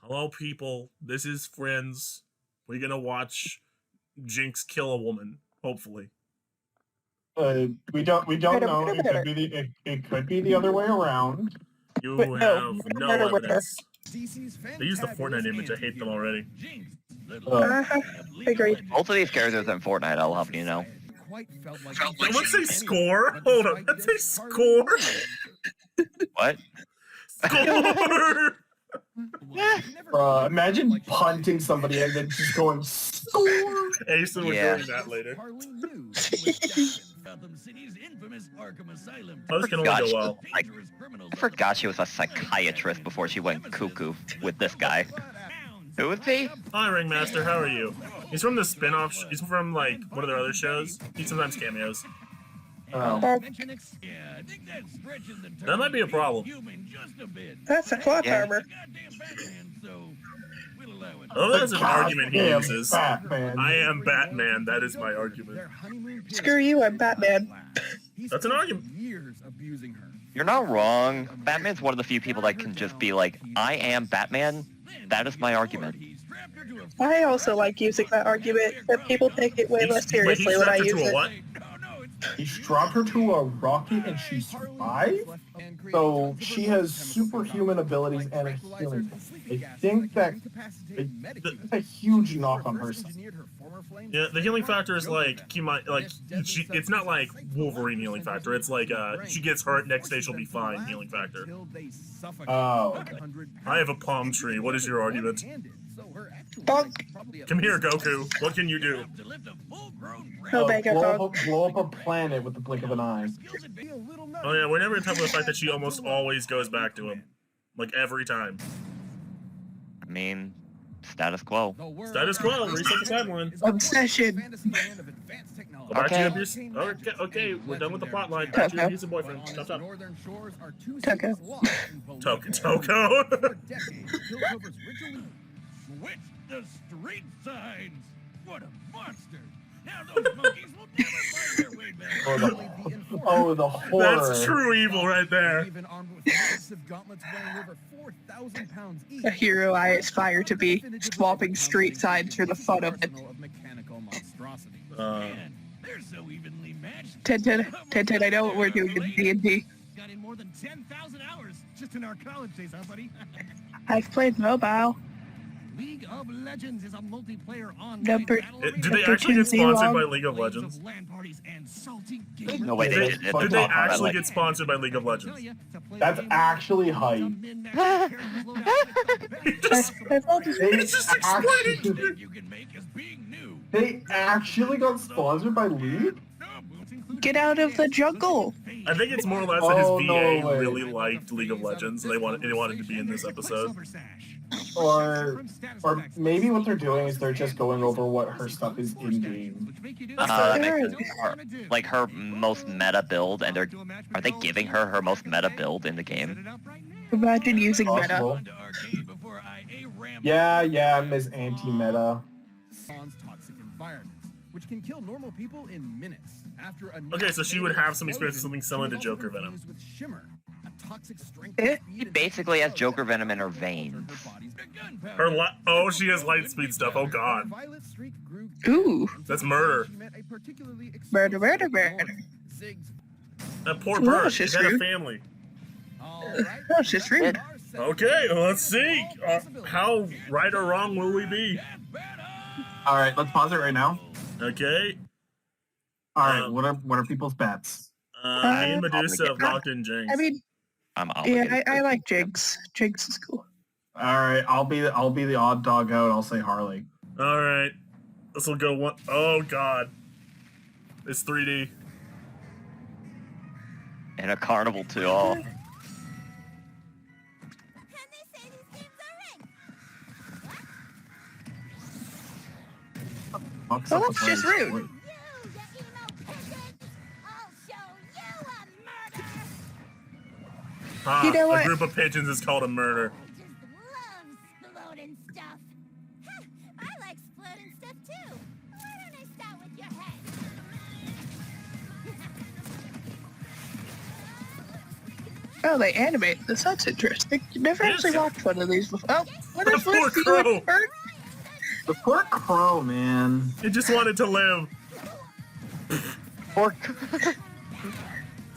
Hello, people. This is Friends. We're gonna watch Jinx kill a woman. Hopefully. We don't know. It could be the other way around. You have no evidence. They used the Fortnite image. I hate them already. Agreed. Both of these characters in Fortnite, I'll have you know. Someone say score? Hold on. Let's say score. What? Score! Imagine punting somebody and then just going score. Asen, we're doing that later. Oh, this can only go well. I forgot she was a psychiatrist before she went cuckoo with this guy. Who is he? Hi, Ringmaster. How are you? He's from the spin-off. He's from, like, one of their other shows. He sometimes cameos. Oh. That might be a problem. That's a plot armor. Oh, that's an argument he uses. Batman. I am Batman. That is my argument. Screw you, I'm Batman. That's an argument. You're not wrong. Batman's one of the few people that can just be like, I am Batman. That is my argument. I also like using that argument, but people take it way less seriously when I use it. What? He strapped her to a rocket and she survived? So she has superhuman abilities and a healing. I think that's a huge knock on her side. Yeah, the healing factor is like, it's not like Wolverine healing factor. It's like, she gets hurt, next day she'll be fine healing factor. Oh, okay. I have a palm tree. What is your argument? Bonk. Come here, Goku. What can you do? Blow up a planet with the blink of an eye. Oh yeah, we're never gonna talk about the fact that she almost always goes back to him. Like, every time. I mean, status quo. Status quo, reset the timeline. Obsession. Okay, we're done with the plot line. Back to your abusive boyfriend. Stop. Toko. Toko. Switch the street signs. What a monster! Now those monkeys will never find their way back. Oh, the horror. That's true evil right there. A hero I aspire to be, swapping street signs for the fun of it. They're so evenly matched. Tintin, I know what we're doing in D&D. Got in more than 10,000 hours just in our college days, huh, buddy? I've played mobile. League of Legends is a multiplayer online Do they actually get sponsored by League of Legends? No way they did. Did they actually get sponsored by League of Legends? That's actually hype. They actually got sponsored by League? Get out of the jungle. I think it's more or less that his VA really liked League of Legends. They wanted to be in this episode. Or maybe what they're doing is they're just going over what her stuff is in game. Like her most meta build, and are they giving her most meta build in the game? Imagine using meta. Yeah, Ms. Anti-Meta. Which can kill normal people in minutes. Okay, so she would have some experience with something similar to Joker Venom. She basically has Joker Venom in her veins. She has light speed stuff. Oh god. Ooh. That's murder. Murder. That poor bird. She had a family. That's just rude. Okay, let's see. How right or wrong will we be? Alright, let's pause it right now. Okay. Alright, what are people's bets? Me and Medusa have locked in Jinx. I mean, I like Jinx. Jinx is cool. Alright, I'll be the odd dog out. I'll say Harley. Alright. This will go one. Oh god. It's 3D. And a carnival too. Oh. Well, that's just rude. You know what? A group of pigeons is called a murder. I like exploding stuff too. Why don't I start with your head? Oh, they animate this. That's interesting. Never Yes. actually watched one of these before. Oh, what The is poor with crow. you? Bird? The poor crow, man. It just wanted to live. Pork.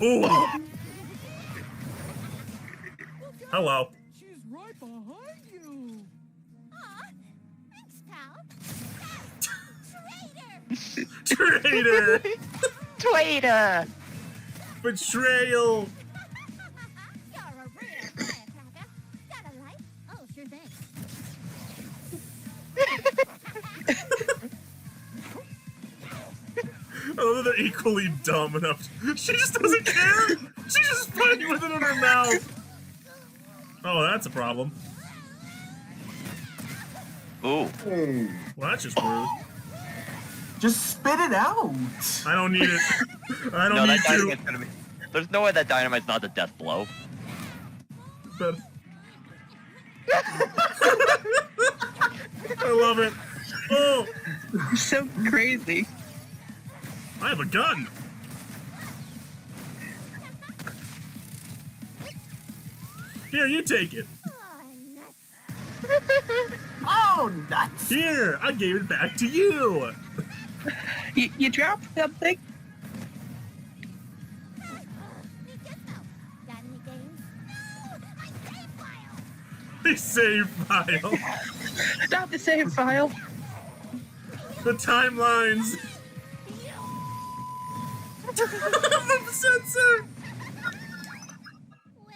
Ooh. Hello. She's right behind you. Aw, thanks, pal. Traitor. Twitter. Betrayal. You're a real firecracker. Got a light? Oh, sure thing. I love that they're equally dumb enough. She just doesn't care. She's just fighting with it in her mouth. Oh, that's a problem. Ooh. Hey, Well, that's just rude. just spit it out. I don't need it. I don't No, need that to. dynamite's gonna be. There's no way that dynamite's not a death blow. But... I love it. Oh, So crazy. I have a gun. Here, you take it. Oh, nuts. Oh, nuts. Here, I gave it back to you. You dropped something? Be good though. Got any games? No! I saved file! The save file. Not the same file. The timelines. The sensor. Well,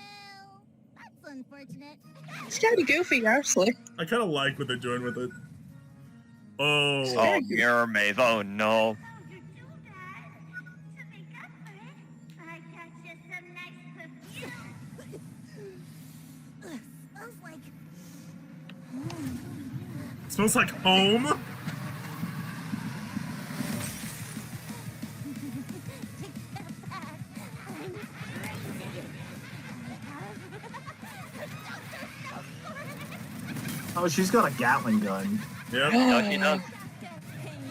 that's unfortunate. It's kind of goofy, actually. I kind of like what they're doing with it. Oh. Oh, mirror maze. Oh no. How'd you do that? To make up for it, I got you some nice perfume. Smells like... Smells like home. Oh, she's got a Gatling gun. Yeah. No, she does. And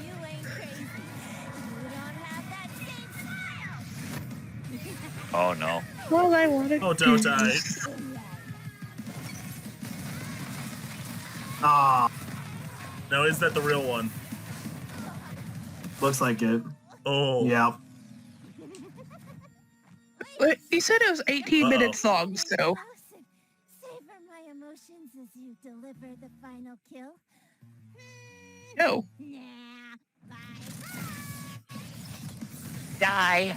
you ain't crazy. You don't have that same smile. Oh no. Well, I wanted Oh, don't to. die. Ah, Now, is that the real one? looks like it. Oh. Yeah. But he said it was 18 Uh-oh. minutes long, so. Savor my emotions as you deliver the final kill. No. Nah, bye. Die.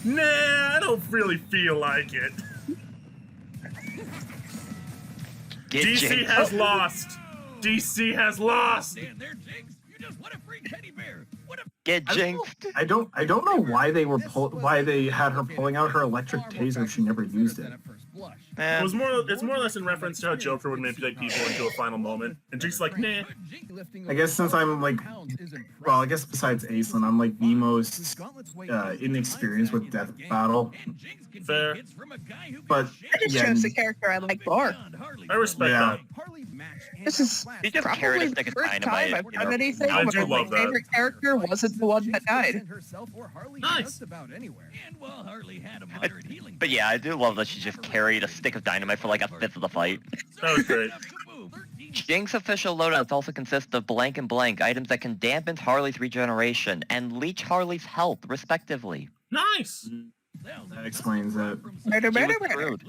Nah, I don't really feel like it. Get DC Jinx. has lost. DC has lost. Stand there, Jinx. You just what a freak teddy bear. What a Get jinxed. I don't know why they were why they had her pulling out her electric taser if she never used it. It's more or less in reference to how Joker would manipulate people into a final moment. And Jinx is like, nah. I guess since I'm like, well, I guess besides Aislinn, I'm like the most inexperienced with death battle. Fair. But I just yeah, chose the character I like more. I respect Yeah. that. This is She just carried probably a the stick of first time dynamite I've in done her- anything I where do my love that. favorite character wasn't the one that died. Nice. About anywhere. And while Harley had a moderate healing. But yeah, I do love that she just carried a stick of dynamite for like a fifth of the fight. That was great. Jinx official loadouts also consist of blank and blank, items that can dampen Harley's regeneration and leech Harley's health, respectively. Nice. that explains it. Murder, She was murder, murder. screwed.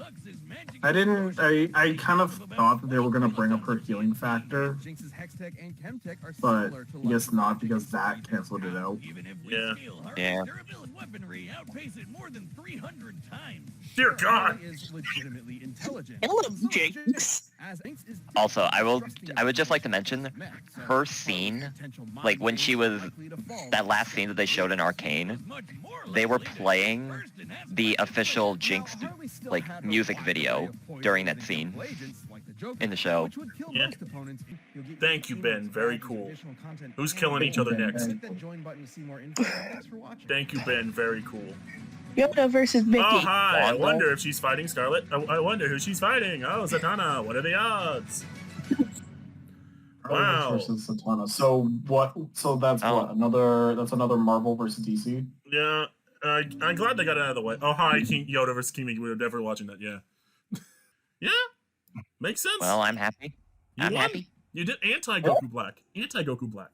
I kind of thought that they were gonna bring up her healing factor, Jinx's Hextech and Chemtech are but similar to I guess not because that canceled it out. Even if we Yeah. steal Harley's Yeah. durability and weaponry outpace it more than 300 times. Dear God. is legitimately intelligent. Kill him, Jinx. As Jinx is Also, I would just like to mention her scene, like when she was that last scene that they showed in Arcane. They were playing the official Jinx like music video during that scene in the show. Yeah. Thank you, Ben. Very cool. Who's killing each other next? Thank you, Ben. Very cool. Yoda versus Mickey. Oh, hi. I Wanda. wonder if she's fighting Scarlet. I wonder who she's fighting. Oh, Zatanna. What are the odds? Wow. Versus Satana. So what? So that's Oh. what another. That's another Marvel versus DC. Yeah. I'm glad they got it out of the way. Oh, hi, King Yoda versus King Mickey. We were definitely watching that, yeah. Yeah, makes sense. Well, I'm happy. You I'm won. happy. You did anti-Goku Black. Anti-Goku Black.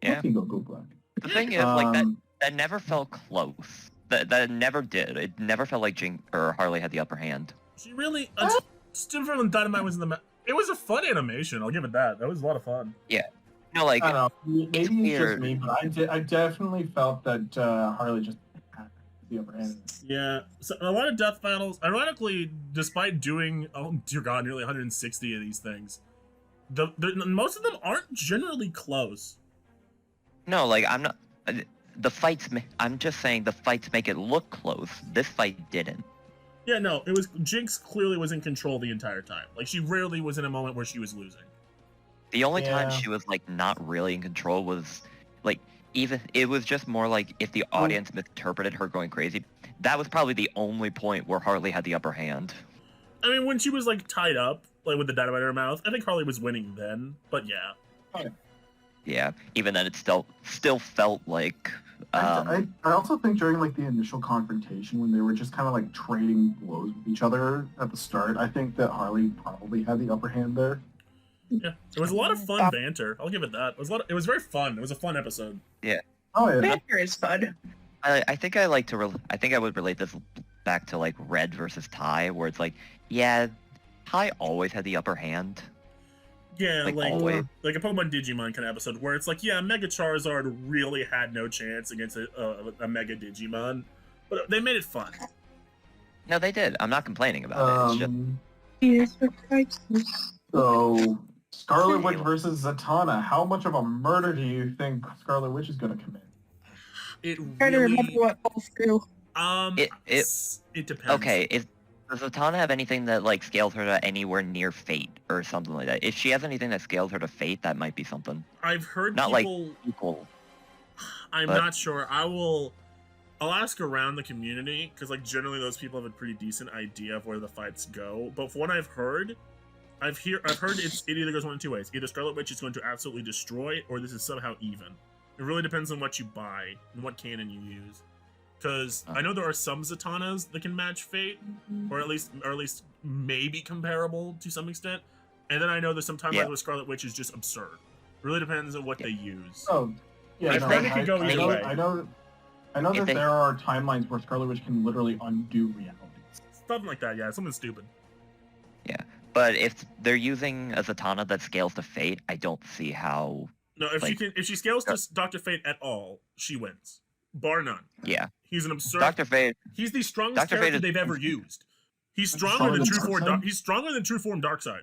Yeah. Fucking Goku Black. The thing is, like Um, that never felt close. That never did. It never felt like Jinx or Harley had the upper hand. She really... Stood for when Dynamite was in the... It was a fun animation, I'll give it that. That was a lot of fun. No, like I don't know. Maybe it's just weird. me, but I definitely felt that Harley just had the upper hand. Yeah, so a lot of death battles. Ironically, despite doing, oh dear god, nearly 160 of these things, most of them aren't generally close. no, like I'm not. The fights. I'm just saying the fights make it look close. This fight didn't. Yeah, no, it was Jinx clearly was in control the entire time. Like she rarely was in a moment where she was losing. The only time Yeah. she was like not really in control was like even it was just more like if the audience misinterpreted her going crazy. That was probably the only point where Harley had the upper hand. I mean, when she was like tied up, like with the dynamite in her mouth, I think Harley was winning then. But yeah, Yeah, even then it still felt like I also think during like the initial confrontation when they were just kind of like trading blows with each other at the start, I think that Harley probably had the upper hand there. yeah, it was a lot of fun banter. I'll give it that. It was very fun. It was a fun episode. Oh yeah. Banter is fun. I think I like to I think I would relate this back to like Red versus Ty, where it's like, yeah, Ty always had the upper hand. Yeah, Like, like always. like a Pokemon Digimon kind of episode where it's like, yeah, Mega Charizard really had no chance against a Mega Digimon, but they made it fun. No, they did. I'm not complaining about it. It's just So Scarlet Witch versus Zatanna. How much of a murder do you think Scarlet Witch is going to commit? It Trying to remember really, what both do. it depends. okay. Does Zatanna have anything that like scales her to anywhere near Fate or something like that? If she has anything that scales her to Fate, that might be something. I've heard Not like people. equal. I'm but- not sure. I'll ask around the community because like generally those people have a pretty decent idea of where the fights go. But from what I've heard, I've heard it either goes one of two ways. Either Scarlet Witch is going to absolutely destroy, or this is somehow even. It really depends on what you buy and what canon you use. Because I know there are some Zatannas that can match Fate, or at least maybe comparable to some extent. And then I know there's some timelines where Scarlet Witch is just absurd. It really depends on what they use. Oh, yeah. I've no, heard it could go either way. I know that there are timelines where Scarlet Witch can literally undo reality. Something like that, yeah. Something stupid. But if they're using a Zatanna that scales to Fate, I don't see how. No, if she scales to Dr. Fate at all, she wins. Bar none. Yeah, He's an absurd. Dr. Fate. He's the strongest Dr. Fate character is- they've ever used. He's Stronger stronger than than True Form. Darkseid? He's stronger than True Form Darkseid.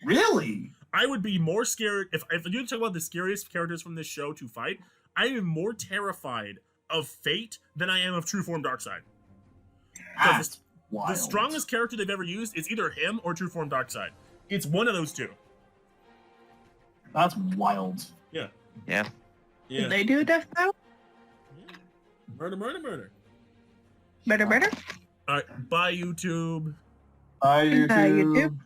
Really? I would be more scared if you talk about the scariest characters from this show to fight. I am more terrified of Fate than I am of True Form Darkseid. That's wild. The strongest character they've ever used is either him or True Form Darkseid. It's one of those two. That's wild. Yeah. Yeah. They do death battle? Murder, murder, murder. Better. All right. Bye, YouTube. Bye, YouTube. YouTube.